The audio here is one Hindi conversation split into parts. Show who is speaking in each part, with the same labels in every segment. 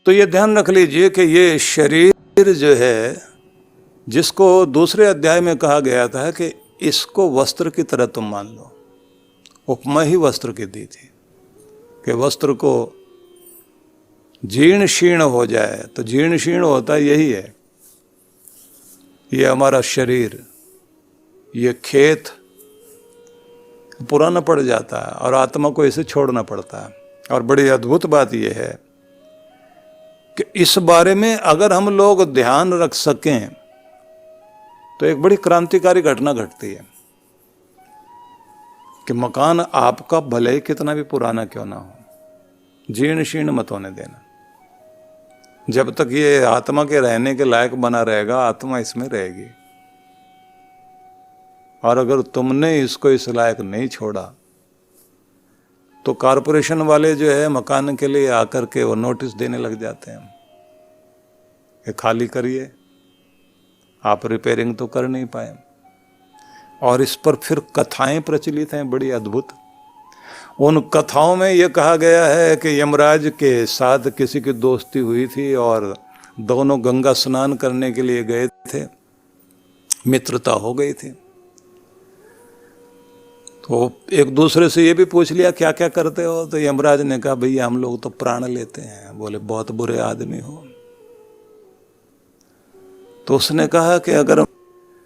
Speaker 1: तो ये ध्यान रख लीजिए कि ये शरीर जो है, जिसको दूसरे अध्याय में कहा गया था कि इसको वस्त्र की तरह तुम मान लो, उपमा ही वस्त्र की दी थी कि वस्त्र को जीर्ण शीर्ण हो जाए तो जीर्ण शीर्ण होता यही है। ये हमारा शरीर, ये खेत पुराना पड़ जाता है और आत्मा को इसे छोड़ना पड़ता है। और बड़ी अद्भुत बात यह है कि इस बारे में अगर हम लोग ध्यान रख सकें तो एक बड़ी क्रांतिकारी घटना घटती है कि मकान आपका भले ही कितना भी पुराना क्यों ना हो, जीर्ण शीर्ण मत होने देना। जब तक ये आत्मा के रहने के लायक बना रहेगा, आत्मा इसमें रहेगी। और अगर तुमने इसको इस लायक नहीं छोड़ा तो कारपोरेशन वाले जो है मकान के लिए आकर के वो नोटिस देने लग जाते हैं कि खाली करिए, आप रिपेयरिंग तो कर नहीं पाए। और इस पर फिर कथाएं प्रचलित हैं बड़ी अद्भुत। उन कथाओं में ये कहा गया है कि यमराज के साथ किसी की दोस्ती हुई थी और दोनों गंगा स्नान करने के लिए गए थे, मित्रता हो गई थी। तो एक दूसरे से ये भी पूछ लिया क्या क्या करते हो, तो यमराज ने कहा भैया हम लोग तो प्राण लेते हैं। बोले बहुत बुरे आदमी हो। तो उसने कहा कि अगर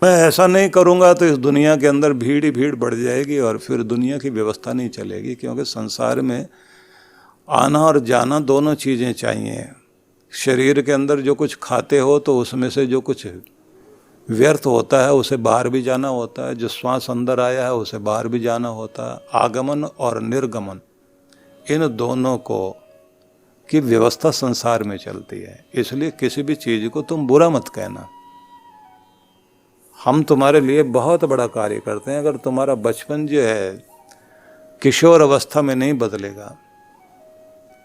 Speaker 1: मैं ऐसा नहीं करूंगा तो इस दुनिया के अंदर भीड़ ही भीड़ बढ़ जाएगी और फिर दुनिया की व्यवस्था नहीं चलेगी, क्योंकि संसार में आना और जाना दोनों चीज़ें चाहिए। शरीर के अंदर जो कुछ खाते हो तो उसमें से जो कुछ व्यर्थ होता है उसे बाहर भी जाना होता है, जो श्वास अंदर आया है उसे बाहर भी जाना होता है। आगमन और निर्गमन, इन दोनों को की व्यवस्था संसार में चलती है। इसलिए किसी भी चीज़ को तुम बुरा मत कहना। हम तुम्हारे लिए बहुत बड़ा कार्य करते हैं। अगर तुम्हारा बचपन जो है किशोर अवस्था में नहीं बदलेगा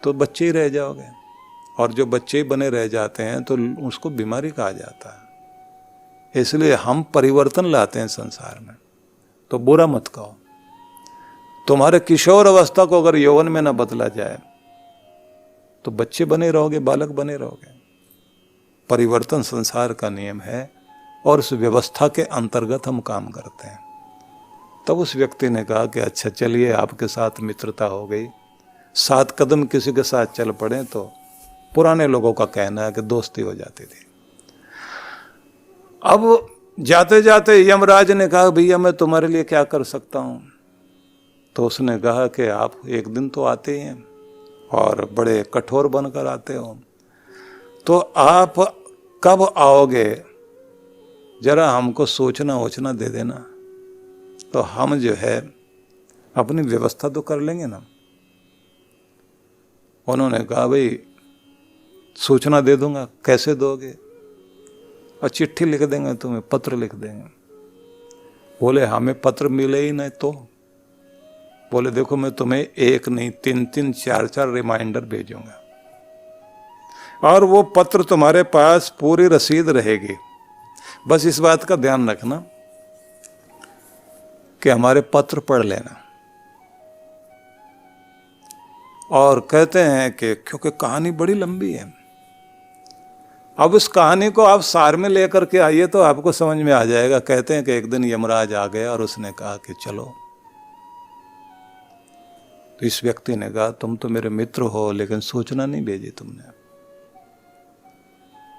Speaker 1: तो बच्चे ही रह जाओगे, और जो बच्चे ही बने रह जाते हैं तो उसको बीमारी कहा जाता है। इसलिए हम परिवर्तन लाते हैं संसार में, तो बुरा मत कहो। तुम्हारे किशोर अवस्था को अगर यौवन में न बदला जाए तो बच्चे बने रहोगे, बालक बने रहोगे। परिवर्तन संसार का नियम है और उस व्यवस्था के अंतर्गत हम काम करते हैं। तब उस व्यक्ति ने कहा कि अच्छा चलिए, आपके साथ मित्रता हो गई, 7 कदम किसी के साथ चल पड़े तो पुराने लोगों का कहना है कि दोस्ती हो जाती थी। अब जाते जाते यमराज ने कहा भैया मैं तुम्हारे लिए क्या कर सकता हूँ। तो उसने कहा कि आप एक दिन तो आते ही हैं और बड़े कठोर बनकर आते हो, तो आप कब आओगे जरा हमको सोचना वोचना दे देना, तो हम जो है अपनी व्यवस्था तो कर लेंगे ना। उन्होंने कहा भाई सूचना दे दूंगा। कैसे दोगे? और चिट्ठी लिख देंगे तुम्हें, पत्र लिख देंगे। बोले हमें पत्र मिले ही नहीं तो? बोले देखो मैं तुम्हें 1 नहीं 3-3 4-4 रिमाइंडर भेजूंगा और वो पत्र तुम्हारे पास पूरी रसीद रहेगी। बस इस बात का ध्यान रखना कि हमारे पत्र पढ़ लेना। और कहते हैं कि क्योंकि कहानी बड़ी लंबी है, अब इस कहानी को आप सार में लेकर के आइए तो आपको समझ में आ जाएगा। कहते हैं कि एक दिन यमराज आ गया और उसने कहा कि चलो। तो इस व्यक्ति ने कहा तुम तो मेरे मित्र हो लेकिन सूचना नहीं भेजी तुमने।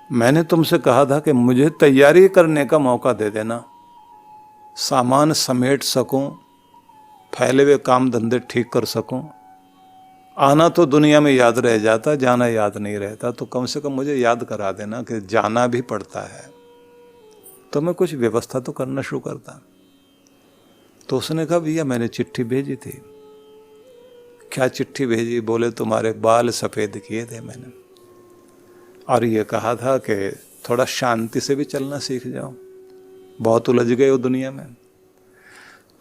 Speaker 1: मैंने तुमसे कहा था कि मुझे तैयारी करने का मौका दे देना, सामान समेट सकूं, फैले हुए काम धंधे ठीक कर सकूं। आना तो दुनिया में याद रह जाता, जाना याद नहीं रहता। तो कम से कम मुझे याद करा देना कि जाना भी पड़ता है, तो मैं कुछ व्यवस्था तो करना शुरू करता। तो उसने कहा भैया मैंने चिट्ठी भेजी थी। क्या चिट्ठी भेजी? बोले तुम्हारे बाल सफ़ेद किए थे मैंने, और ये कहा था कि थोड़ा शांति से भी चलना सीख जाओ, बहुत उलझ गए हो दुनिया में।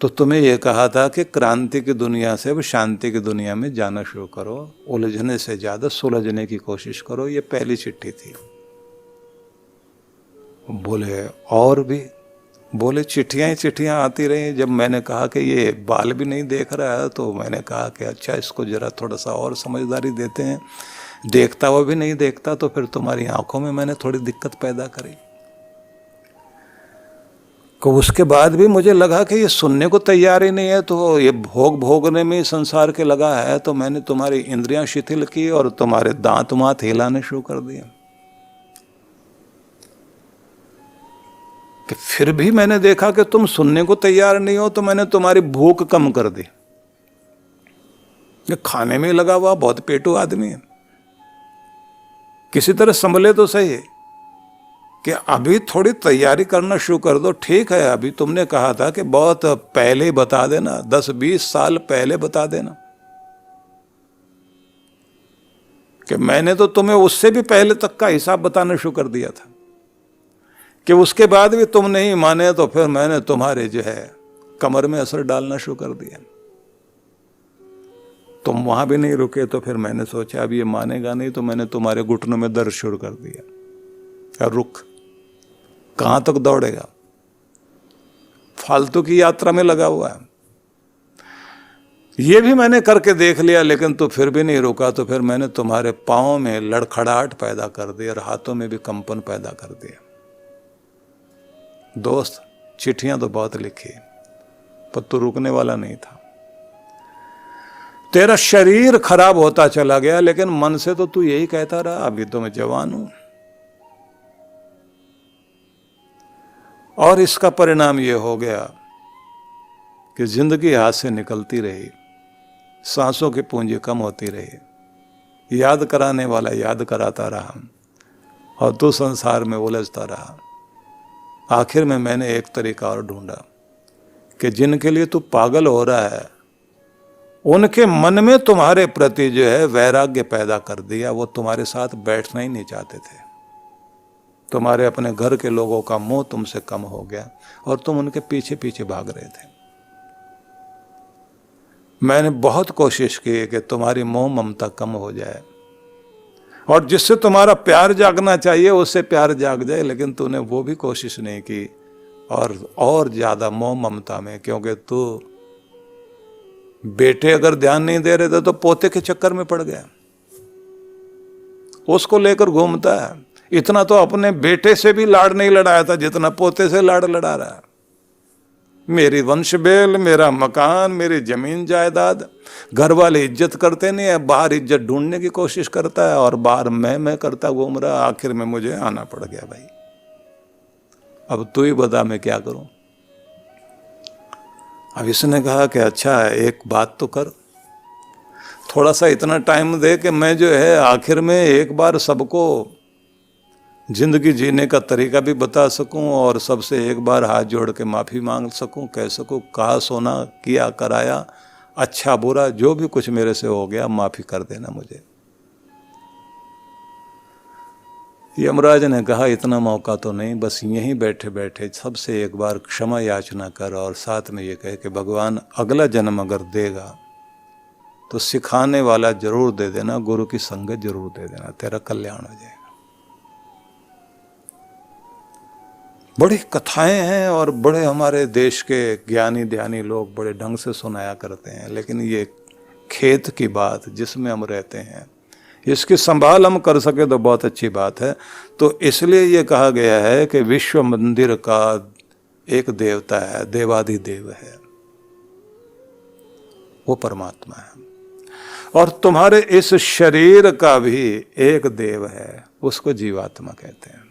Speaker 1: तो तुम्हें यह कहा था कि क्रांति की दुनिया से अब शांति की दुनिया में जाना शुरू करो, उलझने से ज़्यादा सुलझने की कोशिश करो। ये पहली चिट्ठी थी। बोले और भी? बोले चिट्ठियाँ ही चिट्ठियाँ आती रही। जब मैंने कहा कि ये बाल भी नहीं देख रहा है तो मैंने कहा कि अच्छा इसको ज़रा थोड़ा सा और समझदारी देते हैं देखता हुआ भी नहीं देखता, तो फिर तुम्हारी आंखों में मैंने थोड़ी दिक्कत पैदा करी। तो उसके बाद भी मुझे लगा कि ये सुनने को तैयार ही नहीं है, तो ये भोगने में संसार के लगा है, तो मैंने तुम्हारी इंद्रियां शिथिल की और तुम्हारे दांत मात हिलाने शुरू कर दिए। कि फिर भी मैंने देखा कि तुम सुनने को तैयार नहीं हो, तो मैंने तुम्हारी भूख कम कर दी। ये खाने में लगा हुआ बहुत पेटू आदमी है, किसी तरह संभले तो सही कि अभी थोड़ी तैयारी करना शुरू कर दो। ठीक है, अभी तुमने कहा था कि बहुत पहले ही बता देना, 10-20 साल पहले बता देना, कि मैंने तो तुम्हें उससे भी पहले तक का हिसाब बताना शुरू कर दिया था, कि उसके बाद भी तुम नहीं माने तो फिर मैंने तुम्हारे जो है कमर में असर डालना शुरू कर दिया। तुम वहां भी नहीं रुके, तो फिर मैंने सोचा अब ये मानेगा नहीं, तो मैंने तुम्हारे घुटनों में दर्द शुरू कर दिया। यार रुक, कहां तक दौड़ेगा, फालतू की यात्रा में लगा हुआ है। ये भी मैंने करके देख लिया, लेकिन तू फिर भी नहीं रुका, तो फिर मैंने तुम्हारे पांव में लड़खड़ाहट पैदा कर दी और हाथों में भी कंपन पैदा कर दिया। दोस्त, चिट्ठियां तो बहुत लिखी, पर तू रुकने वाला नहीं था। तेरा शरीर खराब होता चला गया, लेकिन मन से तो तू यही कहता रहा अभी तो मैं जवान हूं। और इसका परिणाम यह हो गया कि जिंदगी हाथ से निकलती रही, सांसों की पूंजी कम होती रही, याद कराने वाला याद कराता रहा और तू संसार में उलझता रहा। आखिर में मैंने एक तरीका और ढूंढा कि जिनके लिए तू पागल हो रहा है, उनके मन में तुम्हारे प्रति जो है वैराग्य पैदा कर दिया। वो तुम्हारे साथ बैठना ही नहीं चाहते थे। तुम्हारे अपने घर के लोगों का मोह तुमसे कम हो गया और तुम उनके पीछे पीछे भाग रहे थे। मैंने बहुत कोशिश की कि तुम्हारी मोह ममता कम हो जाए और जिससे तुम्हारा प्यार जागना चाहिए उससे प्यार जाग जाए, लेकिन तूने वो भी कोशिश नहीं की और ज्यादा मोह ममता में, क्योंकि तू बेटे अगर ध्यान नहीं दे रहे थे तो पोते के चक्कर में पड़ गया, उसको लेकर घूमता है। इतना तो अपने बेटे से भी लाड़ नहीं लड़ाया था जितना पोते से लाड़ लड़ा रहा है। मेरी वंश बेल, मेरा मकान, मेरी जमीन जायदाद, घर वाले इज्जत करते नहीं है, बाहर इज्जत ढूंढने की कोशिश करता है और बाहर मैं करता घूम रहा। आखिर में मुझे आना पड़ गया। भाई अब तू ही बता मैं क्या करूं। अब इसने कहा कि अच्छा है, एक बात तो कर, थोड़ा सा इतना टाइम दे कि मैं जो है आखिर में एक बार सबको जिंदगी जीने का तरीका भी बता सकूं और सबसे एक बार हाथ जोड़ के माफ़ी मांग सकूं, कह सकूं कहा सोना किया कराया, अच्छा बुरा जो भी कुछ मेरे से हो गया माफ़ी कर देना मुझे। यमराज ने कहा इतना मौका तो नहीं, बस यहीं बैठे बैठे सबसे एक बार क्षमा याचना कर और साथ में ये कहे कि भगवान अगला जन्म अगर देगा तो सिखाने वाला जरूर दे देना, गुरु की संगत जरूर दे देना, तेरा कल्याण हो जाएगा। बड़ी कथाएं हैं और बड़े हमारे देश के ज्ञानी ध्यानी लोग बड़े ढंग से सुनाया करते हैं, लेकिन ये खेत की बात जिसमें हम रहते हैं इसकी संभाल हम कर सके तो बहुत अच्छी बात है। तो इसलिए ये कहा गया है कि विश्व मंदिर का एक देवता है, देवाधिदेव है, वो परमात्मा है, और तुम्हारे इस शरीर का भी एक देव है, उसको जीवात्मा कहते हैं।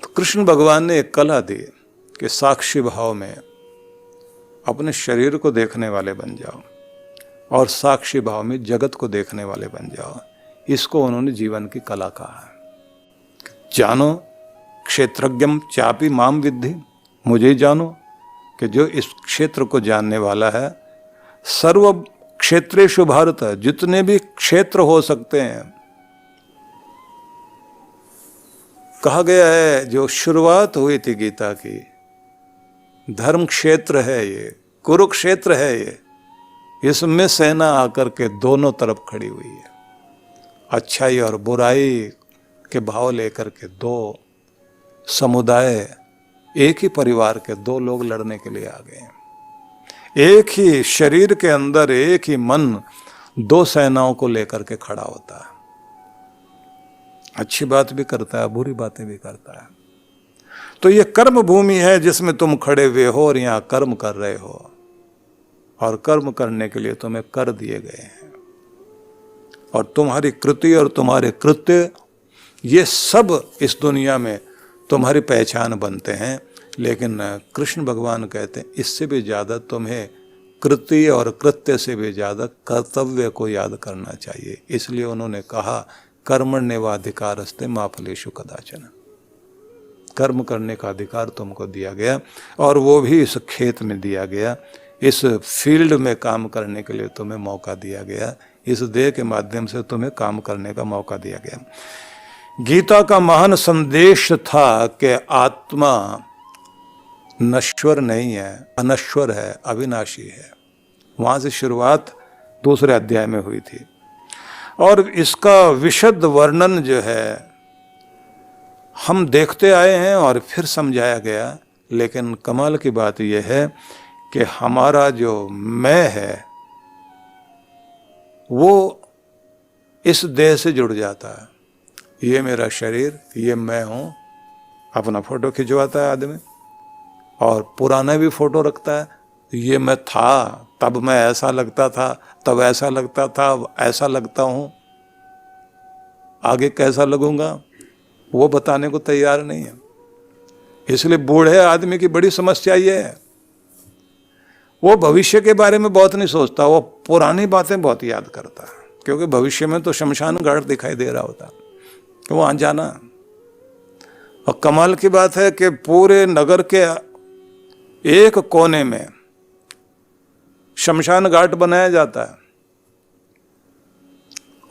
Speaker 1: तो कृष्ण भगवान ने एक कला दी कि साक्षी भाव में अपने शरीर को देखने वाले बन जाओ और साक्षी भाव में जगत को देखने वाले बन जाओ। इसको उन्होंने जीवन की कला कहा है। जानो क्षेत्रज्ञम चापि माम विद्धि, मुझे जानो कि जो इस क्षेत्र को जानने वाला है। सर्व क्षेत्रेषु भारत, जितने भी क्षेत्र हो सकते हैं, कहा गया है जो शुरुआत हुई थी गीता की, धर्म क्षेत्र है ये, कुरुक्षेत्र है ये, इसमें सेना आकर के दोनों तरफ खड़ी हुई है। अच्छाई और बुराई के भाव लेकर के दो समुदाय, एक ही परिवार के दो लोग लड़ने के लिए आ गए हैं। एक ही शरीर के अंदर एक ही मन दो सेनाओं को लेकर के खड़ा होता है। अच्छी बात भी करता है, बुरी बातें भी करता है। तो ये कर्म भूमि है जिसमें तुम खड़े हुए हो और यहां कर्म कर रहे हो, और कर्म करने के लिए तुम्हें कर दिए गए हैं। और तुम्हारी कृति और तुम्हारे कृत्य ये सब इस दुनिया में तुम्हारी पहचान बनते हैं। लेकिन कृष्ण भगवान कहते हैं इससे भी ज़्यादा तुम्हें कृति और कृत्य से भी ज़्यादा कर्तव्य को याद करना चाहिए। इसलिए उन्होंने कहा कर्मण्येवाधिकारस्ते मा फलेषु कदाचन। कर्म करने का अधिकार तुमको दिया गया, और वो भी इस खेत में दिया गया, इस फील्ड में काम करने के लिए तुम्हें मौका दिया गया, इस देह के माध्यम से तुम्हें काम करने का मौका दिया गया। गीता का महान संदेश था कि आत्मा नश्वर नहीं है, अनश्वर है, अविनाशी है। वहां से शुरुआत दूसरे अध्याय में हुई थी, और इसका विशद वर्णन जो है हम देखते आए हैं और फिर समझाया गया। लेकिन कमाल की बात यह है कि हमारा जो मैं है वो इस देह से जुड़ जाता है। ये मेरा शरीर, ये मैं हूं। अपना फोटो खिंचवाता है आदमी, और पुराना भी फोटो रखता है। ये मैं था, तब मैं ऐसा लगता था, तब ऐसा लगता था, ऐसा लगता हूं, आगे कैसा लगूंगा वो बताने को तैयार नहीं है। इसलिए बूढ़े आदमी की बड़ी समस्या ये है, वो भविष्य के बारे में बहुत नहीं सोचता, वो पुरानी बातें बहुत याद करता है। क्योंकि भविष्य में तो शमशान घाट दिखाई दे रहा होता, तो वहां जाना। और कमाल की बात है कि पूरे नगर के एक कोने में शमशान घाट बनाया जाता है,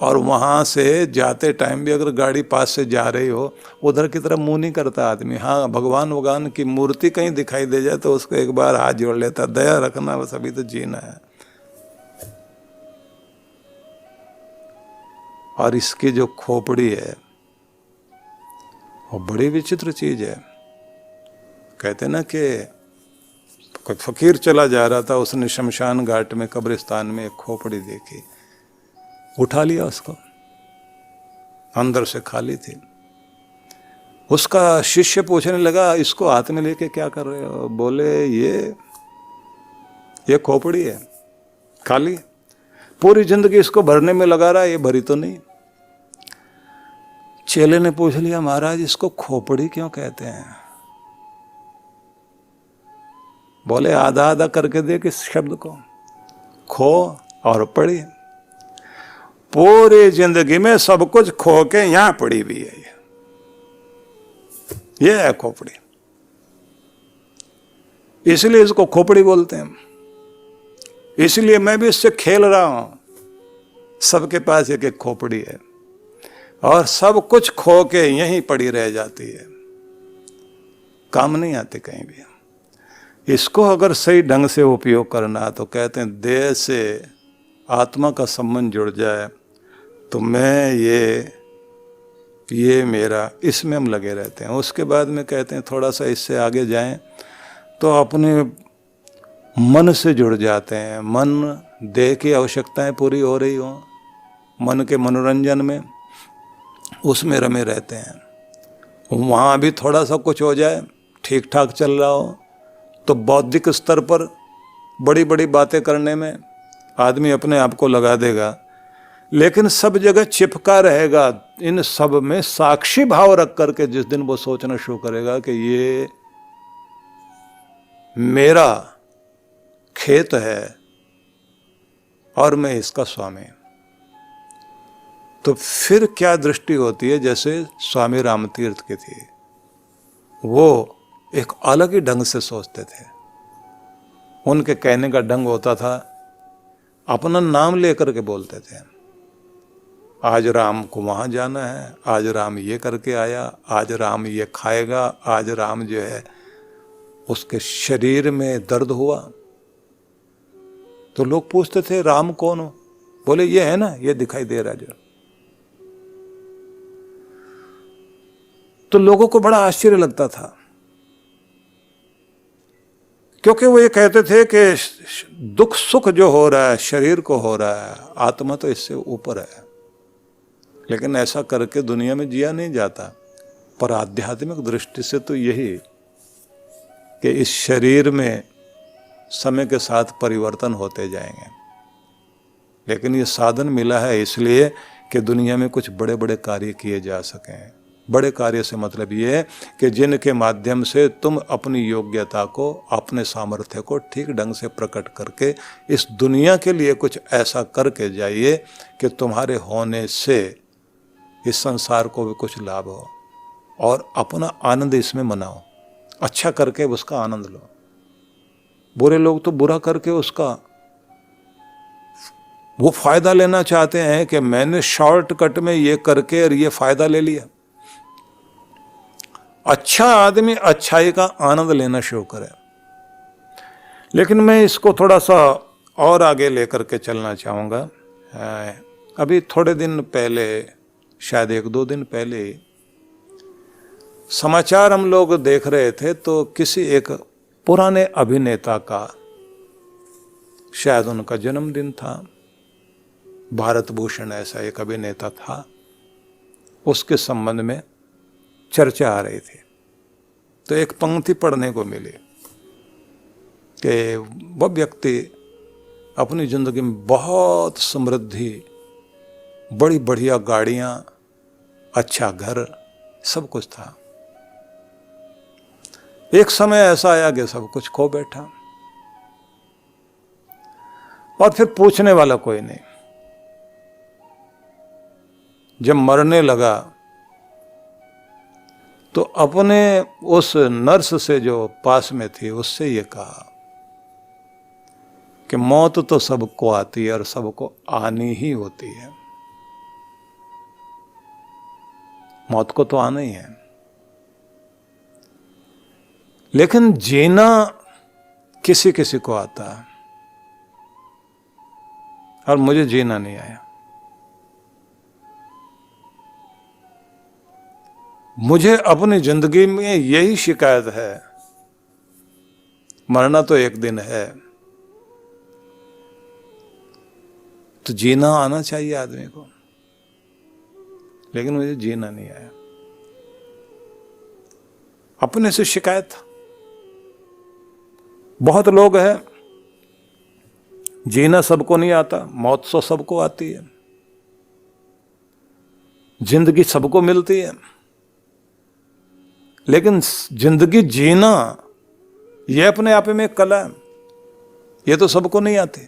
Speaker 1: और वहां से जाते टाइम भी अगर गाड़ी पास से जा रही हो, उधर की तरफ मुंह नहीं करता आदमी। हाँ, भगवान की मूर्ति कहीं दिखाई दे जाए तो उसको एक बार हाथ जोड़ लेता, दया रखना, बस अभी तो जीना है। और इसकी जो खोपड़ी है वो बड़ी विचित्र चीज है। कहते ना कि कोई फकीर चला जा रहा था, उसने शमशान घाट में, कब्रिस्तान में एक खोपड़ी देखी, उठा लिया उसको, अंदर से खाली थी। उसका शिष्य पूछने लगा, इसको हाथ में लेके क्या कर रहे हो? बोले ये खोपड़ी है, खाली, पूरी जिंदगी इसको भरने में लगा रहा है, ये भरी तो नहीं। चेले ने पूछ लिया, महाराज इसको खोपड़ी क्यों कहते हैं? बोले आधा आधा करके देख इस शब्द को, खो और पड़ी। पूरी जिंदगी में सब कुछ खो के यहां पड़ी हुई है, ये है खोपड़ी। इसलिए इसको खोपड़ी बोलते हैं। इसलिए मैं भी इससे खेल रहा हूं। सबके पास एक एक खोपड़ी है, और सब कुछ खो के यहीं पड़ी रह जाती है, काम नहीं आती कहीं भी। इसको अगर सही ढंग से उपयोग करना, तो कहते हैं देह से आत्मा का संबंध जुड़ जाए तो मैं ये मेरा, इसमें हम लगे रहते हैं। उसके बाद में कहते हैं थोड़ा सा इससे आगे जाएं तो अपने मन से जुड़ जाते हैं। मन, देह की आवश्यकताएं पूरी हो रही हो, मन के मनोरंजन में, उसमें रमे रहते हैं। वहाँ भी थोड़ा सा कुछ हो जाए, ठीक ठाक चल रहा हो, तो बौद्धिक स्तर पर बड़ी बड़ी बातें करने में आदमी अपने आप को लगा देगा। लेकिन सब जगह चिपका रहेगा इन सब में, साक्षी भाव रख करके जिस दिन वो सोचना शुरू करेगा कि ये मेरा खेत है और मैं इसका स्वामी, तो फिर क्या दृष्टि होती है। जैसे स्वामी रामतीर्थ की थी, वो एक अलग ही ढंग से सोचते थे। उनके कहने का ढंग होता था, अपना नाम लेकर के बोलते थे। आज राम को वहां जाना है, आज राम ये करके आया, आज राम ये खाएगा, आज राम जो है उसके शरीर में दर्द हुआ। तो लोग पूछते थे राम कौन हो? बोले ये है ना, ये दिखाई दे रहा जो। तो लोगों को बड़ा आश्चर्य लगता था क्योंकि वो ये कहते थे कि दुख सुख जो हो रहा है शरीर को हो रहा है, आत्मा तो इससे ऊपर है। लेकिन ऐसा करके दुनिया में जिया नहीं जाता। पर आध्यात्मिक दृष्टि से तो यही कि इस शरीर में समय के साथ परिवर्तन होते जाएंगे, लेकिन ये साधन मिला है इसलिए कि दुनिया में कुछ बड़े बड़े कार्य किए जा सकें। बड़े कार्य से मतलब ये है कि जिनके माध्यम से तुम अपनी योग्यता को, अपने सामर्थ्य को ठीक ढंग से प्रकट करके इस दुनिया के लिए कुछ ऐसा करके जाइए कि तुम्हारे होने से इस संसार को भी कुछ लाभ हो और अपना आनंद इसमें मनाओ। अच्छा करके उसका आनंद लो। बुरे लोग तो बुरा करके उसका वो फायदा लेना चाहते हैं कि मैंने शॉर्टकट में ये करके और ये फायदा ले लिया। अच्छा आदमी अच्छाई का आनंद लेना शुरू करे। लेकिन मैं इसको थोड़ा सा और आगे लेकर के चलना चाहूँगा। अभी थोड़े दिन पहले, शायद 1-2 दिन पहले समाचार हम लोग देख रहे थे, तो किसी एक पुराने अभिनेता का, शायद उनका जन्मदिन था, भारत भूषण ऐसा एक अभिनेता था, उसके संबंध में चर्चा आ रही थी। तो एक पंक्ति पढ़ने को मिली कि वह व्यक्ति अपनी जिंदगी में बहुत समृद्धि, बड़ी बढ़िया गाड़ियां, अच्छा घर, सब कुछ था। एक समय ऐसा आया कि सब कुछ खो बैठा और फिर पूछने वाला कोई नहीं। जब मरने लगा तो अपने उस नर्स से जो पास में थी उससे ये कहा कि मौत तो सबको आती है और सबको आनी ही होती है। मौत को तो आना ही है, लेकिन जीना किसी किसी को आता है और मुझे जीना नहीं आया। मुझे अपनी जिंदगी में यही शिकायत है, मरना तो एक दिन है, तो जीना आना चाहिए आदमी को, लेकिन मुझे जीना नहीं आया। अपने से शिकायत। बहुत लोग हैं, जीना सबको नहीं आता, मौत तो सबको आती है, जिंदगी सबको मिलती है, लेकिन जिंदगी जीना यह अपने आप में एक कला है, यह तो सबको नहीं आती।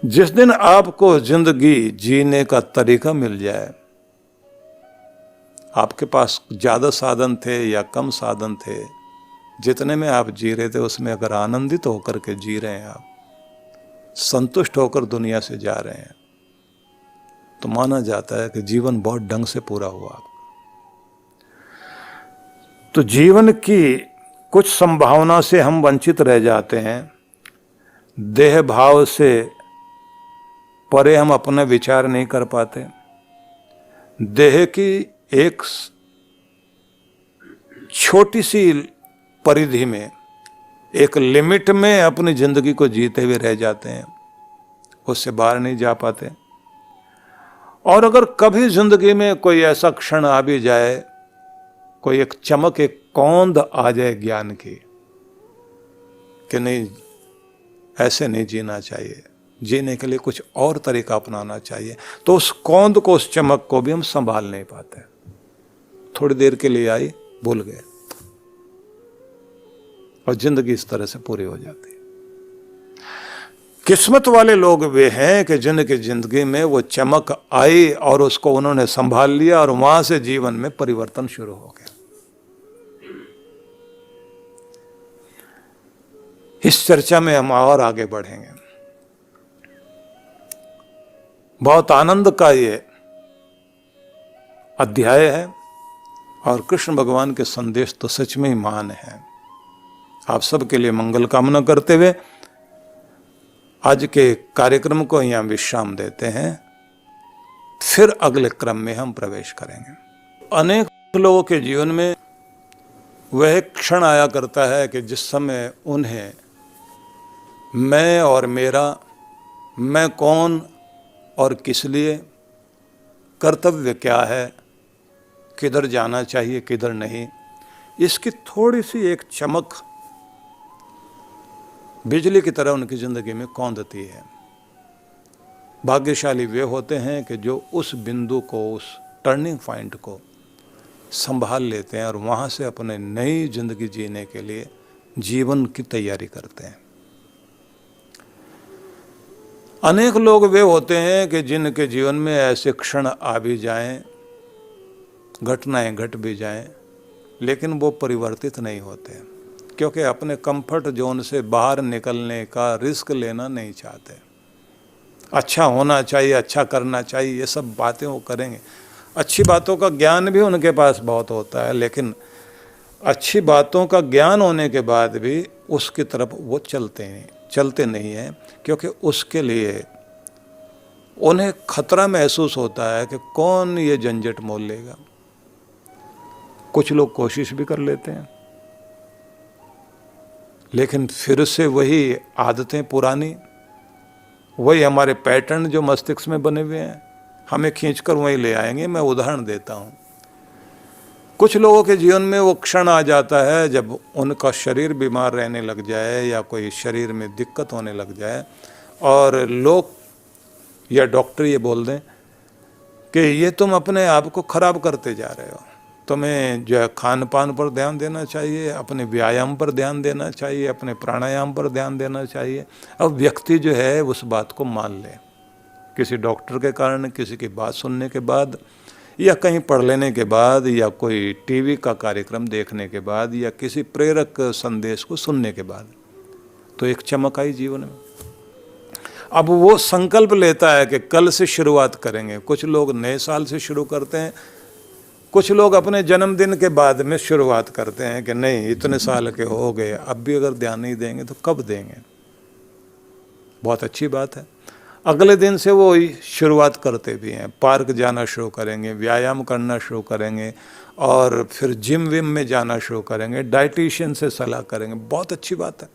Speaker 1: जिस दिन आपको जिंदगी जीने का तरीका मिल जाए, आपके पास ज्यादा साधन थे या कम साधन थे, जितने में आप जी रहे थे उसमें अगर आनंदित होकर के जी रहे हैं, आप संतुष्ट होकर दुनिया से जा रहे हैं, तो माना जाता है कि जीवन बहुत ढंग से पूरा हुआ। तो जीवन की कुछ संभावना से हम वंचित रह जाते हैं। देह भाव से परे हम अपना विचार नहीं कर पाते। देह की एक छोटी सी परिधि में, एक लिमिट में अपनी जिंदगी को जीते हुए रह जाते हैं, उससे बाहर नहीं जा पाते। और अगर कभी जिंदगी में कोई ऐसा क्षण आ भी जाए, कोई एक चमक, एक कौंध आ जाए ज्ञान की कि नहीं, ऐसे नहीं जीना चाहिए, जीने के लिए कुछ और तरीका अपनाना चाहिए, तो उस कौंध को, उस चमक को भी हम संभाल नहीं पाते। थोड़ी देर के लिए आई, भूल गए, और जिंदगी इस तरह से पूरी हो जाती है। किस्मत वाले लोग वे हैं कि जिनकी जिंदगी में वो चमक आई और उसको उन्होंने संभाल लिया और वहां से जीवन में परिवर्तन शुरू हो गया। इस चर्चा में हम और आगे बढ़ेंगे। बहुत आनंद का ये अध्याय है और कृष्ण भगवान के संदेश तो सच में ही महान है। आप सबके लिए मंगल कामना करते हुए आज के कार्यक्रम को यहाँ विश्राम देते हैं, फिर अगले क्रम में हम प्रवेश करेंगे। अनेक लोगों के जीवन में वह क्षण आया करता है कि जिस समय उन्हें मैं और मेरा, मैं कौन और किस लिए, कर्तव्य क्या है, किधर जाना चाहिए किधर नहीं, इसकी थोड़ी सी एक चमक बिजली की तरह उनकी ज़िंदगी में कौंधती है। भाग्यशाली वे होते हैं कि जो उस बिंदु को, उस टर्निंग पॉइंट को संभाल लेते हैं और वहाँ से अपने नई जिंदगी जीने के लिए जीवन की तैयारी करते हैं। अनेक लोग वे होते हैं कि जिनके जीवन में ऐसे क्षण आ भी जाएं, घटनाएं घट भी जाएं, लेकिन वो परिवर्तित नहीं होते, क्योंकि अपने कंफर्ट जोन से बाहर निकलने का रिस्क लेना नहीं चाहते। अच्छा होना चाहिए, अच्छा करना चाहिए, ये सब बातें वो करेंगे। अच्छी बातों का ज्ञान भी उनके पास बहुत होता है, लेकिन अच्छी बातों का ज्ञान होने के बाद भी उसकी तरफ वो चलते नहीं हैं, क्योंकि उसके लिए उन्हें खतरा महसूस होता है कि कौन ये झंझट मोल लेगा। कुछ लोग कोशिश भी कर लेते हैं, लेकिन फिर से वही आदतें पुरानी, वही हमारे पैटर्न जो मस्तिष्क में बने हुए हैं, हमें खींचकर वहीं ले आएंगे। मैं उदाहरण देता हूँ। कुछ लोगों के जीवन में वो क्षण आ जाता है जब उनका शरीर बीमार रहने लग जाए या कोई शरीर में दिक्कत होने लग जाए और लोग या डॉक्टर ये बोल दें कि ये तुम अपने आप को खराब करते जा रहे हो, तुम्हें जो है खान पान पर ध्यान देना चाहिए, अपने व्यायाम पर ध्यान देना चाहिए, अपने प्राणायाम पर ध्यान देना चाहिए। अब व्यक्ति जो है उस बात को मान ले, किसी डॉक्टर के कारण, किसी की बात सुनने के बाद, या कहीं पढ़ लेने के बाद, या कोई टीवी का कार्यक्रम देखने के बाद, या किसी प्रेरक संदेश को सुनने के बाद, तो एक चमक आई जीवन में। अब वो संकल्प लेता है कि कल से शुरुआत करेंगे। कुछ लोग नए साल से शुरू करते हैं, कुछ लोग अपने जन्मदिन के बाद में शुरुआत करते हैं कि नहीं इतने साल के हो गए, अब भी अगर ध्यान नहीं देंगे तो कब देंगे। बहुत अच्छी बात है। अगले दिन से वो शुरुआत करते भी हैं, पार्क जाना शुरू करेंगे, व्यायाम करना शुरू करेंगे, और फिर जिम विम में जाना शुरू करेंगे, डाइटिशियन से सलाह करेंगे। बहुत अच्छी बात है।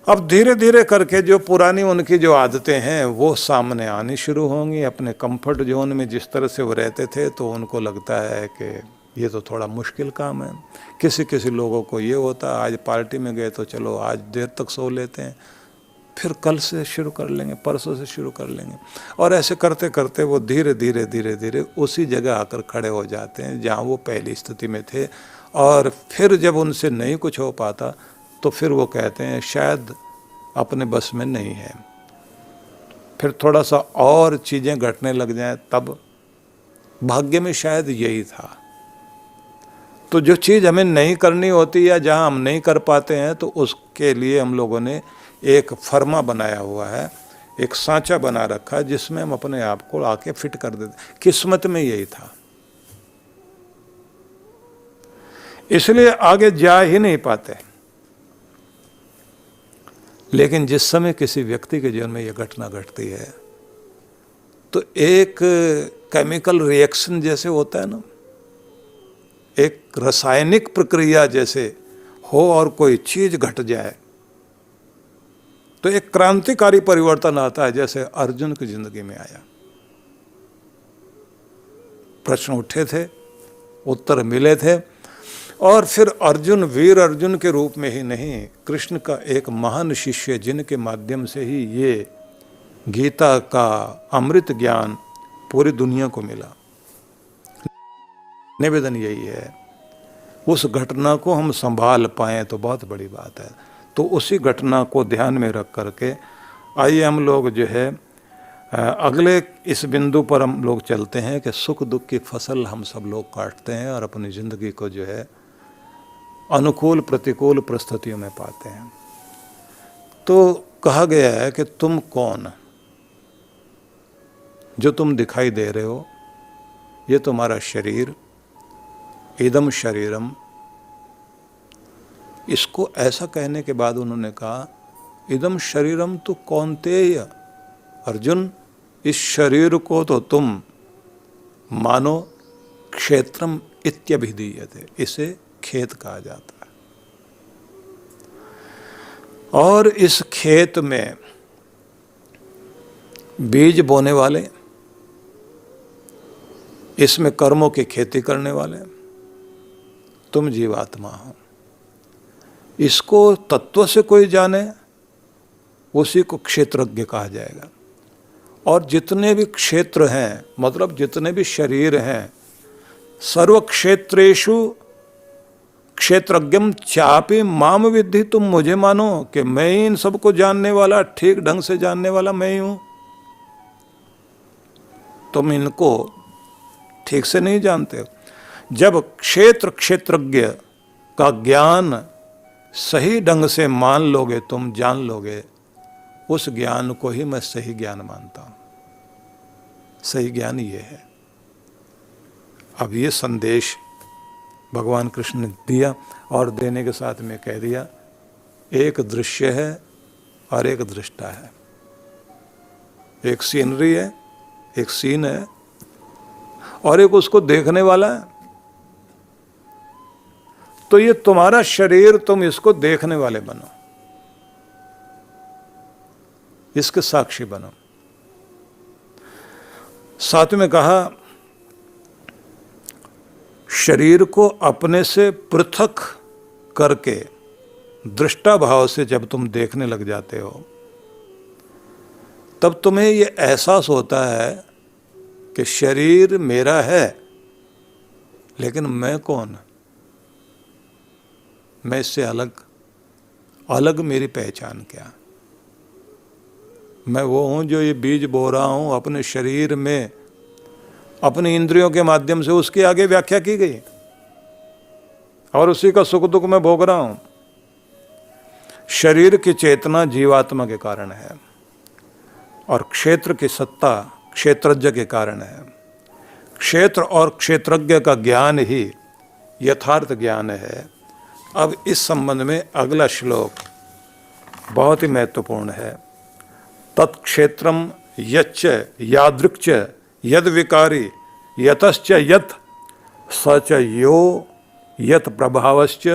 Speaker 1: अब धीरे धीरे करके जो पुरानी उनकी जो आदतें हैं वो सामने आनी शुरू होंगी। अपने कंफर्ट जोन में जिस तरह से वो रहते थे तो उनको लगता है कि ये तो थोड़ा मुश्किल काम है। किसी किसी लोगों को ये होता है आज पार्टी में गए तो चलो आज देर तक सो लेते हैं, फिर कल से शुरू कर लेंगे, परसों से शुरू कर लेंगे, और ऐसे करते करते वो धीरे धीरे धीरे धीरे उसी जगह आकर खड़े हो जाते हैं जहाँ वो पहली स्थिति में थे। और फिर जब उनसे नहीं कुछ हो पाता तो फिर वो कहते हैं शायद अपने बस में नहीं है। फिर थोड़ा सा और चीज़ें घटने लग जाएं, तब भाग्य में शायद यही था। तो जो चीज़ हमें नहीं करनी होती या जहाँ हम नहीं कर पाते हैं तो उसके लिए हम लोगों ने एक फर्मा बनाया हुआ है, एक सांचा बना रखा है जिसमें हम अपने आप को आके फिट कर देते। किस्मत में यही था, इसलिए आगे जा ही नहीं पाते। लेकिन जिस समय किसी व्यक्ति के जीवन में यह घटना घटती है तो एक केमिकल रिएक्शन जैसे होता है ना, एक रासायनिक प्रक्रिया जैसे हो और कोई चीज घट जाए तो एक क्रांतिकारी परिवर्तन आता है, जैसे अर्जुन की जिंदगी में आया। प्रश्न उठे थे, उत्तर मिले थे, और फिर अर्जुन वीर अर्जुन के रूप में ही नहीं, कृष्ण का एक महान शिष्य जिनके माध्यम से ही ये गीता का अमृत ज्ञान पूरी दुनिया को मिला। निवेदन यही है, उस घटना को हम संभाल पाएं तो बहुत बड़ी बात है। तो उसी घटना को ध्यान में रख करके आइए हम लोग जो है अगले इस बिंदु पर हम लोग चलते हैं कि सुख दुख की फसल हम सब लोग काटते हैं और अपनी ज़िंदगी को जो है अनुकूल प्रतिकूल परिस्थितियों में पाते हैं। तो कहा गया है कि तुम कौन, जो तुम दिखाई दे रहे हो ये तुम्हारा शरीर, इदम शरीरम। इसको ऐसा कहने के बाद उन्होंने कहा इदम शरीरम तो कौन्तेय, अर्जुन इस शरीर को तो तुम मानो क्षेत्रम इत्यभिधीयते, इसे खेत कहा जाता है। और इस खेत में बीज बोने वाले, इसमें कर्मों की खेती करने वाले तुम जीवात्मा हो। इसको तत्व से कोई जाने, उसी को क्षेत्रज्ञ कहा जाएगा। और जितने भी क्षेत्र हैं, मतलब जितने भी शरीर हैं, सर्व क्षेत्रेषु क्षेत्रज्ञम चापि माम विद्धि, तुम मुझे मानो कि मैं ही इन सबको जानने वाला, ठीक ढंग से जानने वाला मैं ही हूं। तुम इनको ठीक से नहीं जानते हो। जब क्षेत्रज्ञ का ज्ञान सही ढंग से मान लोगे, तुम जान लोगे, उस ज्ञान को ही मैं सही ज्ञान मानता हूं। सही ज्ञान ये है। अब ये संदेश भगवान कृष्ण ने दिया, और देने के साथ में कह दिया, एक दृश्य है और एक दृष्टा है। एक सीनरी है, एक सीन है, और एक उसको देखने वाला है। तो ये तुम्हारा शरीर, तुम इसको देखने वाले बनो, इसके साक्षी बनो। साथ में कहा, शरीर को अपने से पृथक करके दृष्टा भाव से जब तुम देखने लग जाते हो, तब तुम्हें ये एहसास होता है कि शरीर मेरा है, लेकिन मैं कौन? मैं इससे अलग, अलग मेरी पहचान क्या? मैं वो हूं जो ये बीज बो रहा हूं अपने शरीर में, अपने इंद्रियों के माध्यम से। उसकी आगे व्याख्या की गई, और उसी का सुख दुख मैं भोग रहा हूं। शरीर की चेतना जीवात्मा के कारण है, और क्षेत्र की सत्ता क्षेत्रज्ञ के कारण है। क्षेत्र और क्षेत्रज्ञ का ज्ञान ही यथार्थ ज्ञान है। अब इस संबंध में अगला श्लोक बहुत ही महत्वपूर्ण है। तत्क्षेत्रम यच्च यादृक्च यद विकारी यतश्च यत सच यो यत प्रभावश्च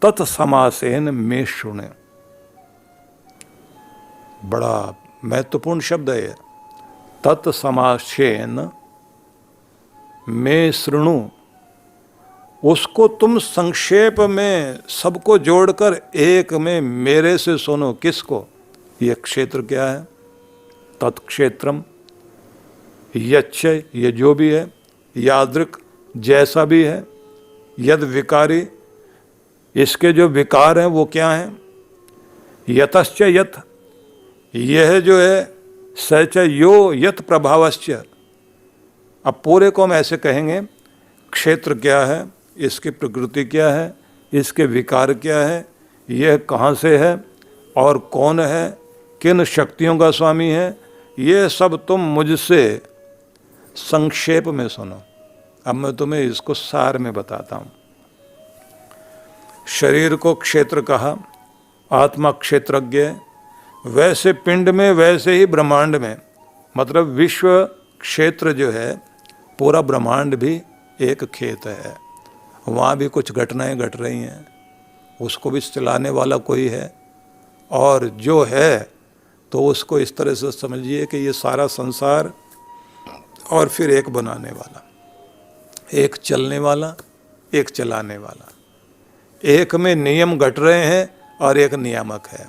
Speaker 1: तत्समासेन में शृणु। बड़ा महत्वपूर्ण शब्द है। तत्समासेन में शृणु, उसको तुम संक्षेप में सबको जोड़कर एक में मेरे से सुनो। किसको? ये क्षेत्र क्या है? तत्क्षेत्रम यच्च, ये जो भी है, यादृक जैसा भी है, यद विकारी, इसके जो विकार हैं वो क्या हैं, यतश्च यत, यह जो है, सच यो यत प्रभावश्च। अब पूरे को हम ऐसे कहेंगे, क्षेत्र क्या है, इसकी प्रकृति क्या है, इसके विकार क्या है, यह कहाँ से है और कौन है, किन शक्तियों का स्वामी है, ये सब तुम मुझसे संक्षेप में सुनो। अब मैं तुम्हें इसको सार में बताता हूँ। शरीर को क्षेत्र कहा, आत्मा क्षेत्रज्ञ, वैसे पिंड में वैसे ही ब्रह्मांड में, मतलब विश्व क्षेत्र जो है, पूरा ब्रह्मांड भी एक खेत है। वहाँ भी कुछ घटनाएं घट रही हैं, उसको भी चलाने वाला कोई है, और जो है तो उसको इस तरह से समझिए कि ये सारा संसार और फिर एक बनाने वाला, एक चलने वाला, एक चलाने वाला। एक में नियम घट रहे हैं और एक नियामक है।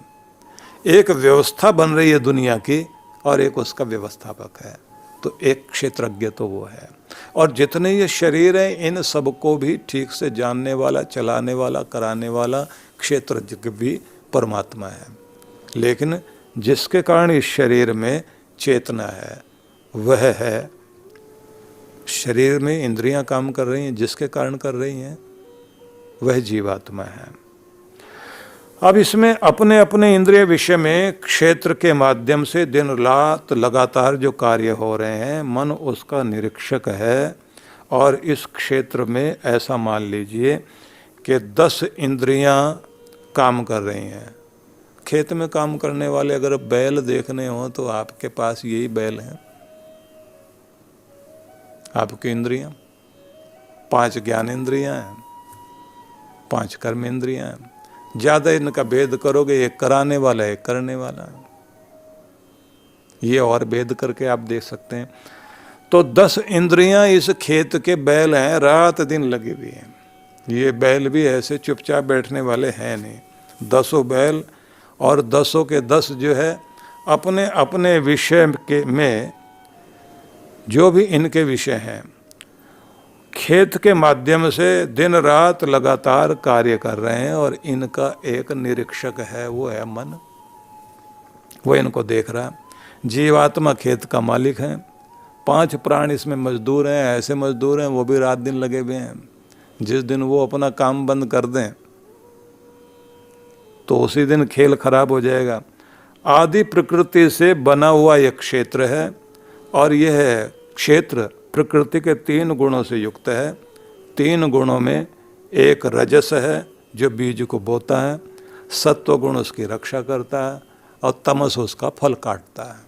Speaker 1: एक व्यवस्था बन रही है दुनिया की और एक उसका व्यवस्थापक है। तो एक क्षेत्रज्ञ तो वो है। और जितने ये शरीर हैं, इन सबको भी ठीक से जानने वाला, चलाने वाला, कराने वाला क्षेत्रज्ञ भी परमात्मा है। लेकिन जिसके कारण इस शरीर में चेतना है, वह है, शरीर में इंद्रियां काम कर रही हैं, जिसके कारण कर रही हैं, वह जीवात्मा है। अब इसमें अपने अपने इंद्रिय विषय में क्षेत्र के माध्यम से दिन रात लगातार जो कार्य हो रहे हैं, मन उसका निरीक्षक है। और इस क्षेत्र में ऐसा मान लीजिए कि 10 इंद्रियां काम कर रही हैं। खेत में काम करने वाले अगर बैल देखने हो तो आपके पास यही बैल हैं, आपकी इंद्रियां। 5 ज्ञानेंद्रियां हैं, 5 कर्मेंद्रियां हैं। ज़्यादा इनका भेद करोगे, एक कराने वाला एक करने वाला है। ये और भेद करके आप देख सकते हैं। तो 10 इंद्रियां इस खेत के बैल हैं, रात दिन लगे हुए हैं। ये बैल भी ऐसे चुपचाप बैठने वाले हैं नहीं। 10 बैल और 10 के 10 जो है अपने अपने विषय के में जो भी इनके विषय हैं, खेत के माध्यम से दिन रात लगातार कार्य कर रहे हैं। और इनका एक निरीक्षक है, वो है मन। वो इनको देख रहा है। जीवात्मा खेत का मालिक है। 5 प्राण इसमें मजदूर हैं, ऐसे मजदूर हैं वो भी रात दिन लगे हुए हैं। जिस दिन वो अपना काम बंद कर दें तो उसी दिन खेल खराब हो जाएगा। आदि प्रकृति से बना हुआ एक क्षेत्र है और यह क्षेत्र प्रकृति के 3 गुणों से युक्त है। 3 गुणों में एक रजस है जो बीज को बोता है, सत्व गुण उसकी रक्षा करता है और तमस उसका फल काटता है।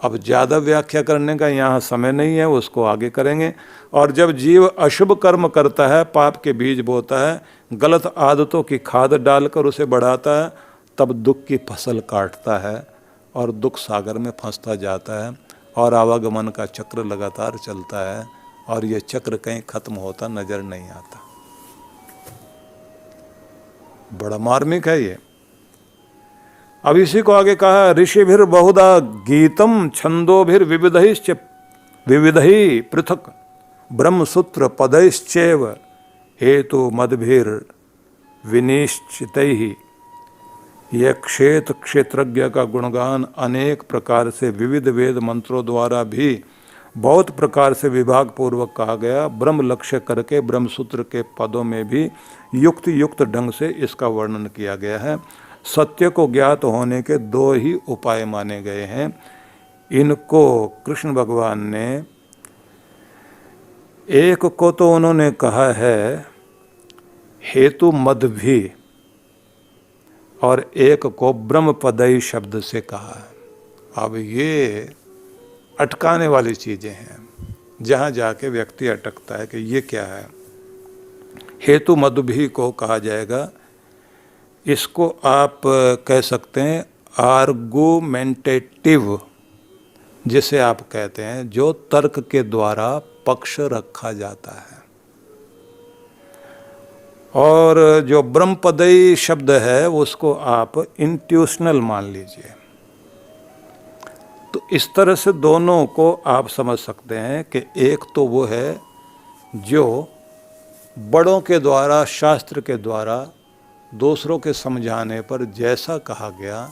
Speaker 1: अब ज़्यादा व्याख्या करने का यहाँ समय नहीं है, उसको आगे करेंगे। और जब जीव अशुभ कर्म करता है, पाप के बीज बोता है, गलत आदतों की खाद डालकर उसे बढ़ाता है, तब दुख की फसल काटता है और दुख सागर में फंसता जाता है और आवागमन का चक्र लगातार चलता है और ये चक्र कहीं खत्म होता नजर नहीं आता। बड़ा मार्मिक है ये। अब इसी को आगे कहा, ऋषिभिर बहुधा गीतम छंदोभिर विविधहि पृथक ब्रह्मसूत्र पदैश्चैव हेतु मदभिर विनिश्चितैहि। यह क्षेत्रज्ञ का गुणगान अनेक प्रकार से विविध वेद मंत्रों द्वारा भी बहुत प्रकार से विभाग पूर्वक कहा गया। ब्रह्म लक्ष्य करके ब्रह्मसूत्र के पदों में भी युक्त ढंग से इसका वर्णन किया गया है। सत्य को ज्ञात होने के 2 ही उपाय माने गए हैं। इनको कृष्ण भगवान ने, एक को तो उन्होंने कहा है हेतु मदभि और एक को ब्रह्मपदई शब्द से कहा है। अब ये अटकाने वाली चीजें हैं, जहाँ जाके व्यक्ति अटकता है कि ये क्या है। हेतु मदभि को कहा जाएगा, इसको आप कह सकते हैं आर्गुमेंटेटिव, जिसे आप कहते हैं जो तर्क के द्वारा पक्ष रखा जाता है। और जो ब्रह्मपदई शब्द है उसको आप इंट्यूशनल मान लीजिए। तो इस तरह से दोनों को आप समझ सकते हैं कि एक तो वो है जो बड़ों के द्वारा, शास्त्र के द्वारा दूसरों के समझाने पर जैसा कहा गया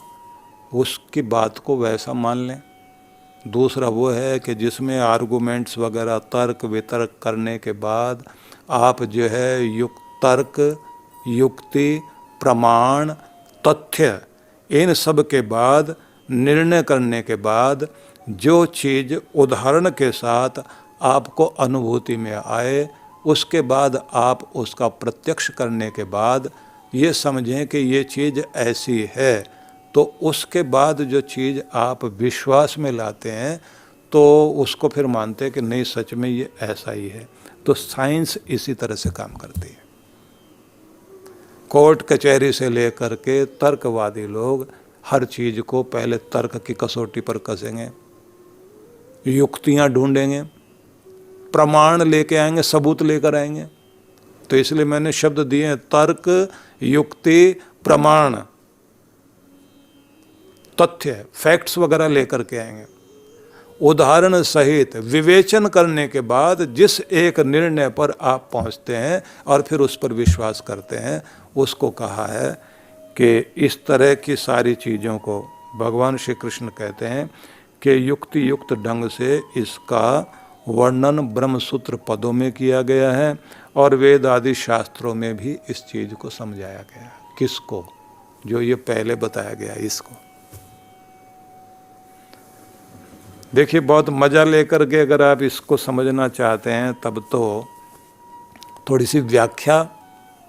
Speaker 1: उसकी बात को वैसा मान लें। दूसरा वो है कि जिसमें आर्गूमेंट्स वगैरह तर्क वितर्क करने के बाद आप जो है तर्क, युक्ति, प्रमाण, तथ्य, इन सब के बाद निर्णय करने के बाद जो चीज़ उदाहरण के साथ आपको अनुभूति में आए, उसके बाद आप उसका प्रत्यक्ष करने के बाद ये समझें कि ये चीज़ ऐसी है, तो उसके बाद जो चीज़ आप विश्वास में लाते हैं तो उसको फिर मानते हैं कि नहीं सच में ये ऐसा ही है। तो साइंस इसी तरह से काम करती है। कोर्ट कचहरी से लेकर के तर्कवादी लोग हर चीज़ को पहले तर्क की कसौटी पर कसेंगे, युक्तियाँ ढूंढेंगे, प्रमाण लेके आएंगे, सबूत लेकर आएंगे। तो इसलिए मैंने शब्द दिए हैं तर्क, युक्ति, प्रमाण, तथ्य, फैक्ट्स वगैरह लेकर के आएंगे। उदाहरण सहित विवेचन करने के बाद जिस एक निर्णय पर आप पहुंचते हैं और फिर उस पर विश्वास करते हैं, उसको कहा है कि इस तरह की सारी चीज़ों को भगवान श्री कृष्ण कहते हैं कि युक्ति युक्त ढंग से इसका वर्णन ब्रह्मसूत्र पदों में किया गया है और वेद आदि शास्त्रों में भी इस चीज़ को समझाया गया है। किसको? जो ये पहले बताया गया इसको। देखिए, बहुत मज़ा लेकर के अगर आप इसको समझना चाहते हैं तब तो थोड़ी सी व्याख्या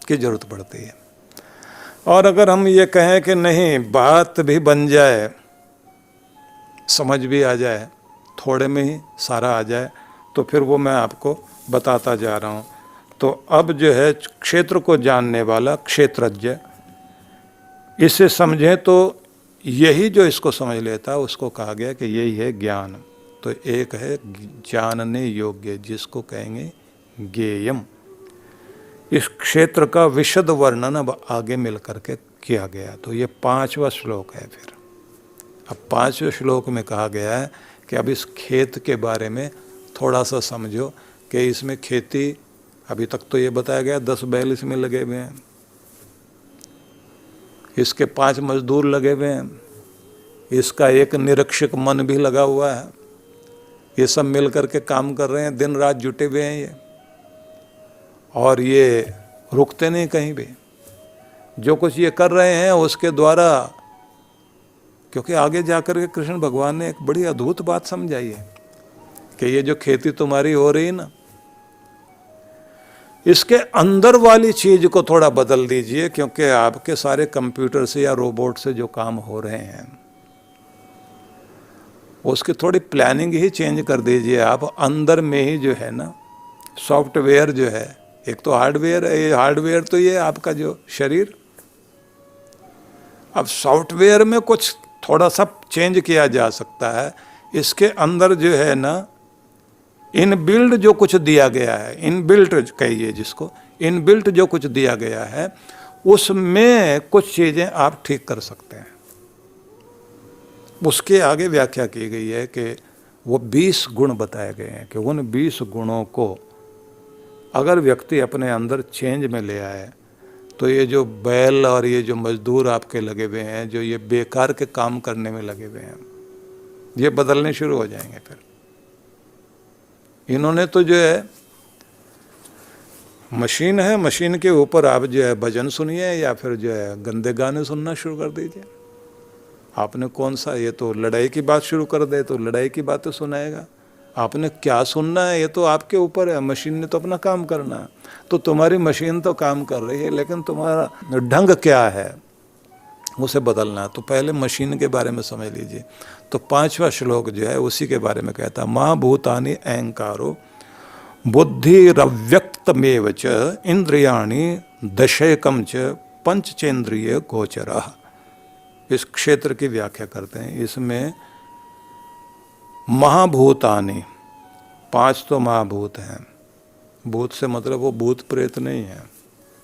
Speaker 1: की ज़रूरत पड़ती है। और अगर हम ये कहें कि नहीं, बात भी बन जाए, समझ भी आ जाए, थोड़े में ही सारा आ जाए, तो फिर वो मैं आपको बताता जा रहा हूँ। तो अब जो है क्षेत्र को जानने वाला क्षेत्रज्ञ, इसे समझें तो यही जो इसको समझ लेता उसको कहा गया कि यही है ज्ञान। तो एक है जानने योग्य, जिसको कहेंगे ज्ञेयम। इस क्षेत्र का विशद वर्णन अब आगे मिल करके किया गया। तो ये 5वां श्लोक है। फिर अब 5वें श्लोक में कहा गया है कि अब इस खेत के बारे में थोड़ा सा समझो कि इसमें खेती, अभी तक तो ये बताया गया 10 बैल इसमें लगे हुए हैं, इसके 5 मजदूर लगे हुए हैं, इसका एक निरीक्षक मन भी लगा हुआ है, ये सब मिल करके काम कर रहे हैं, दिन रात जुटे हुए हैं ये, और ये रुकते नहीं कहीं भी। जो कुछ ये कर रहे हैं उसके द्वारा, क्योंकि आगे जाकर के कृष्ण भगवान ने एक बड़ी अद्भुत बात समझाई है कि ये जो खेती तुम्हारी हो रही ना, इसके अंदर वाली चीज को थोड़ा बदल दीजिए, क्योंकि आपके सारे कंप्यूटर से या रोबोट से जो काम हो रहे हैं उसकी थोड़ी प्लानिंग ही चेंज कर दीजिए आप। अंदर में ही जो है ना सॉफ्टवेयर जो है, एक तो हार्डवेयर है, ये हार्डवेयर तो ये आपका जो शरीर, अब सॉफ्टवेयर में कुछ थोड़ा सा चेंज किया जा सकता है। इसके अंदर जो है ना इनबिल्ट जो कुछ दिया गया है, इनबिल्ट कहिए जिसको, इनबिल्ट जो कुछ दिया गया है उसमें कुछ चीज़ें आप ठीक कर सकते हैं। उसके आगे व्याख्या की गई है कि वो 20 गुण बताए गए हैं कि उन 20 गुणों को अगर व्यक्ति अपने अंदर चेंज में ले आए तो ये जो बैल और ये जो मजदूर आपके लगे हुए हैं, जो ये बेकार के काम करने में लगे हुए हैं, ये बदलने शुरू हो जाएंगे। फिर इन्होंने तो जो है मशीन है, मशीन के ऊपर आप जो है भजन सुनिए या फिर जो है गंदे गाने सुनना शुरू कर दीजिए। आपने कौन सा, ये तो लड़ाई की बात शुरू कर दे तो लड़ाई की बातें सुनाएगा। आपने क्या सुनना है ये तो आपके ऊपर है, मशीन ने तो अपना काम करना है। तो तुम्हारी मशीन तो काम कर रही है, लेकिन तुम्हारा ढंग क्या है उसे बदलना है। तो पहले मशीन के बारे में समझ लीजिए। तो 5वां श्लोक जो है उसी के बारे में कहता है, महाभूतानि अहंकारो बुद्धिरव्यक्तमेव च इंद्रियाणि दशैकम च पंचचेंद्रिय गोचरः। इस क्षेत्र की व्याख्या करते हैं। इसमें महाभूतानि, 5 तो महाभूत हैं। भूत से मतलब वो भूत प्रेत नहीं है,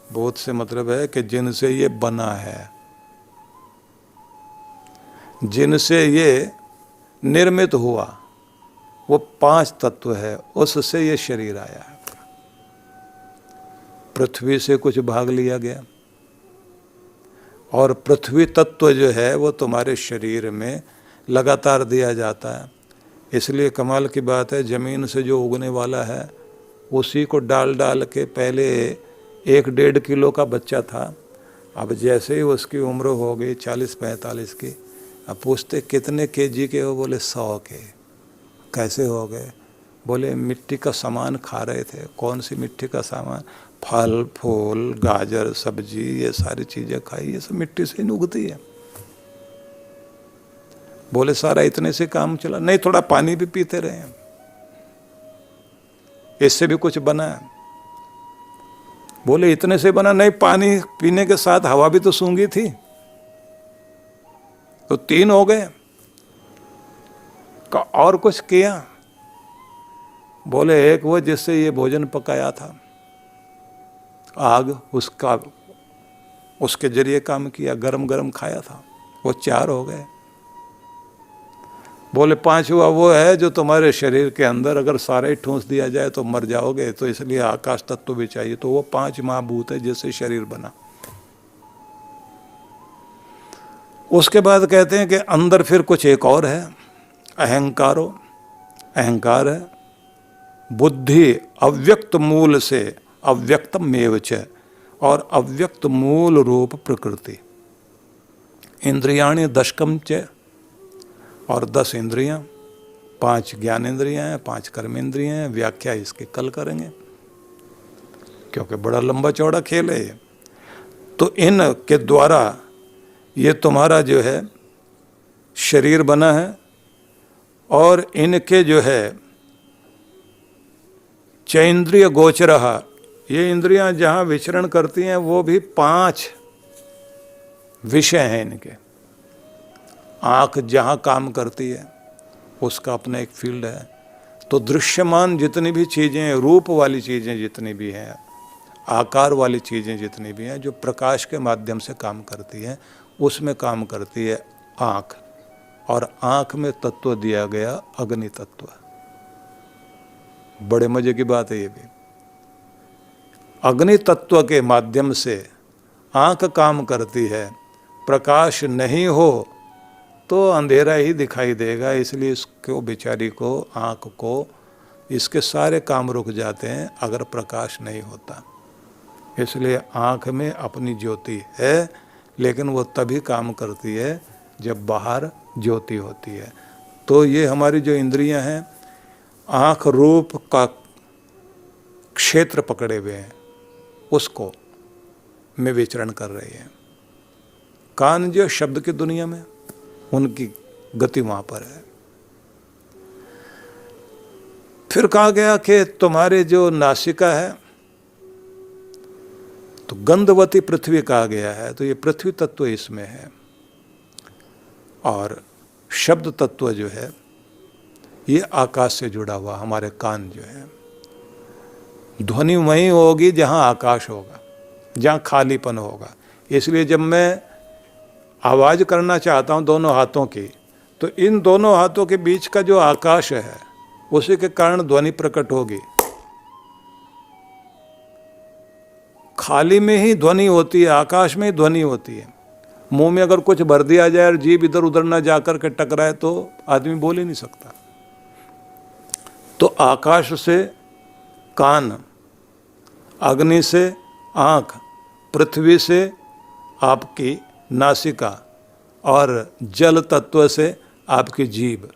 Speaker 1: भूत से मतलब है कि जिनसे ये बना है, जिनसे ये निर्मित हुआ, वो 5 तत्व है, उससे ये शरीर आया है। पृथ्वी से कुछ भाग लिया गया और पृथ्वी तत्व जो है वो तुम्हारे शरीर में लगातार दिया जाता है। इसलिए कमाल की बात है, ज़मीन से जो उगने वाला है उसी को डाल डाल के, पहले 1-1.5 किलो का बच्चा था, अब जैसे ही उसकी उम्र हो गई 40-45 की, अब पूछते कितने केजी के हो, बोले 100 के। कैसे हो गए? बोले मिट्टी का सामान खा रहे थे। कौन सी मिट्टी का सामान? फल फूल, गाजर, सब्जी, ये सारी चीज़ें खाई, ये सब मिट्टी से ही उगती है। बोले सारा इतने से काम चला? नहीं, थोड़ा पानी भी पीते रहे, इससे भी कुछ बना है। बोले इतने से बना? नहीं, पानी पीने के साथ हवा भी तो सूंघी थी, तो 3 हो गए। और कुछ किया? बोले एक वो जिससे ये भोजन पकाया था, आग, उसके जरिए काम किया, गरम गरम खाया था, वो 4 हो गए। बोले 5वां वो है जो तुम्हारे शरीर के अंदर अगर सारा ही ठूंस दिया जाए तो मर जाओगे, तो इसलिए आकाश तत्व भी चाहिए। तो वो 5 महाभूत है जिससे शरीर बना। उसके बाद कहते हैं कि अंदर फिर कुछ एक और है, अहंकारो, अहंकार है। बुद्धि अव्यक्त मूल से अव्यक्तमेव च, और अव्यक्त मूल रूप प्रकृति। इंद्रियाणि दशकम च, और 10 इंद्रियां, 5 ज्ञानेंद्रियां हैं, 5 कर्मेंद्रियां हैं। व्याख्या इसकी कल करेंगे क्योंकि बड़ा लंबा चौड़ा खेल है ये। तो इन के द्वारा ये तुम्हारा जो है शरीर बना है, और इनके जो है चैन्द्रिय गोचरः, ये इंद्रियां जहाँ विचरण करती हैं वो भी 5 विषय हैं इनके। आँख जहाँ काम करती है उसका अपना एक फील्ड है। तो दृश्यमान जितनी भी चीज़ें हैं, रूप वाली चीज़ें जितनी भी हैं, आकार वाली चीज़ें जितनी भी हैं, जो प्रकाश के माध्यम से काम करती हैं, उसमें काम करती है आँख। और आँख में तत्व दिया गया अग्नि तत्व। बड़े मजे की बात है ये भी। अग्नि तत्व के माध्यम से आँख काम करती है। प्रकाश नहीं हो तो अंधेरा ही दिखाई देगा, इसलिए इसको बेचारी को, आँख को, इसके सारे काम रुक जाते हैं अगर प्रकाश नहीं होता। इसलिए आँख में अपनी ज्योति है, लेकिन वो तभी काम करती है जब बाहर ज्योति होती है। तो ये हमारी जो इंद्रियां हैं, आँख रूप का क्षेत्र पकड़े हुए हैं, उसको में विचरण कर रही है। कान जो शब्द की दुनिया में, उनकी गति वहाँ पर है। फिर कहा गया कि तुम्हारे जो नासिका है, तो गंधवती पृथ्वी कहा गया है, तो ये पृथ्वी तत्व इसमें है। और शब्द तत्व जो है ये आकाश से जुड़ा हुआ। हमारे कान जो है, ध्वनि वहीं होगी जहाँ आकाश होगा, जहाँ खालीपन होगा। इसलिए जब मैं आवाज़ करना चाहता हूँ दोनों हाथों की, तो इन दोनों हाथों के बीच का जो आकाश है उसी के कारण ध्वनि प्रकट होगी। खाली में ही ध्वनि होती है, आकाश में ही ध्वनि होती है। मुंह में अगर कुछ भर दिया जाए और जीभ इधर उधर ना जाकर के टकराए तो आदमी बोल ही नहीं सकता। तो आकाश से कान, अग्नि से आँख, पृथ्वी से आपकी नासिका और जल तत्व से आपकी जीभ।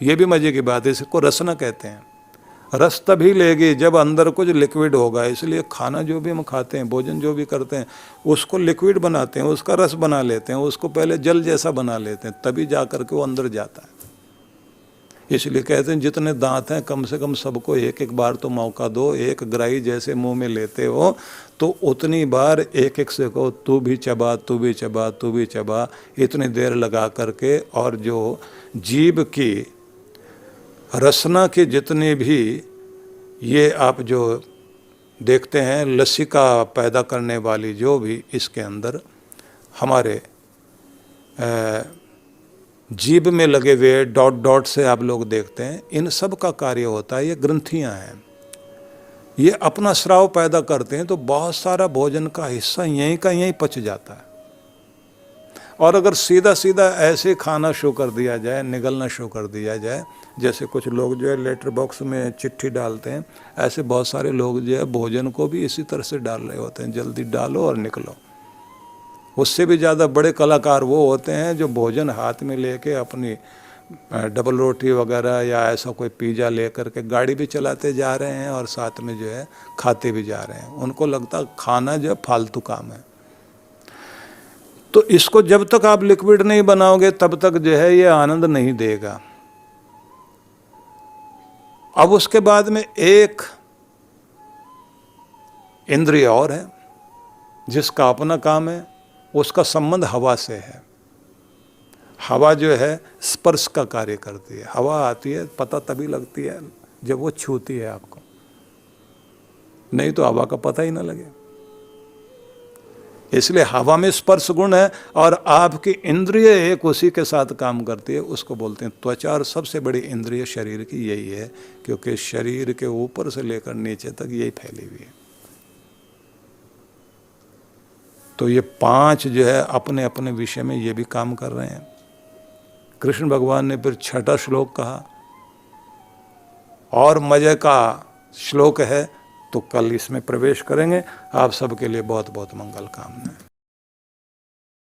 Speaker 1: ये भी मजे की बात है, इसको रसना कहते हैं। रस तभी लेगी जब अंदर कुछ लिक्विड होगा। इसलिए खाना जो भी हम खाते हैं, भोजन जो भी करते हैं, उसको लिक्विड बनाते हैं, उसका रस बना लेते हैं, उसको पहले जल जैसा बना लेते हैं, तभी जा कर के वो अंदर जाता है। इसलिए कहते हैं जितने दांत हैं कम से कम सबको एक एक बार तो मौका दो। एक ग्राही जैसे मुंह में लेते हो तो उतनी बार एक एक से कहो तू भी चबा, तू भी चबा, तू भी चबा, इतनी देर लगा करके। और जो जीभ की रसना की जितनी भी ये आप जो देखते हैं लसिका पैदा करने वाली जो भी इसके अंदर हमारे जीभ में लगे हुए डॉट डॉट से आप लोग देखते हैं, इन सब का कार्य होता है, ये ग्रंथियां हैं। ये अपना स्राव पैदा करते हैं, तो बहुत सारा भोजन का हिस्सा यहीं का यहीं पच जाता है। और अगर सीधा सीधा ऐसे खाना शुरू कर दिया जाए, निगलना शुरू कर दिया जाए, जैसे कुछ लोग जो है लेटर बॉक्स में चिट्ठी डालते हैं, ऐसे बहुत सारे लोग जो है भोजन को भी इसी तरह से डाल रहे होते हैं, जल्दी डालो और निकलो। उससे भी ज़्यादा बड़े कलाकार वो होते हैं जो भोजन हाथ में लेके अपनी डबल रोटी वगैरह या ऐसा कोई पिज़्ज़ा ले करके गाड़ी भी चलाते जा रहे हैं और साथ में जो है खाते भी जा रहे हैं। उनको लगता खाना जो है फालतू काम है। तो इसको जब तक आप लिक्विड नहीं बनाओगे तब तक जो है ये आनंद नहीं देगा। अब उसके बाद में एक इंद्रिय और है जिसका अपना काम है, उसका संबंध हवा से है। हवा जो है स्पर्श का कार्य करती है। हवा आती है पता तभी लगती है जब वो छूती है आपको, नहीं तो हवा का पता ही ना लगे। इसलिए हवा में स्पर्श गुण है और आपकी इंद्रिय एक उसी के साथ काम करती है, उसको बोलते हैं त्वचा। और सबसे बड़ी इंद्रिय शरीर की यही है, क्योंकि शरीर के ऊपर से लेकर नीचे तक यही फैली हुई है। तो ये 5 जो है अपने अपने विषय में ये भी काम कर रहे हैं। कृष्ण भगवान ने फिर 6ठा श्लोक कहा और मजे का श्लोक है, तो कल इसमें प्रवेश करेंगे। आप सबके लिए बहुत बहुत मंगल कामना।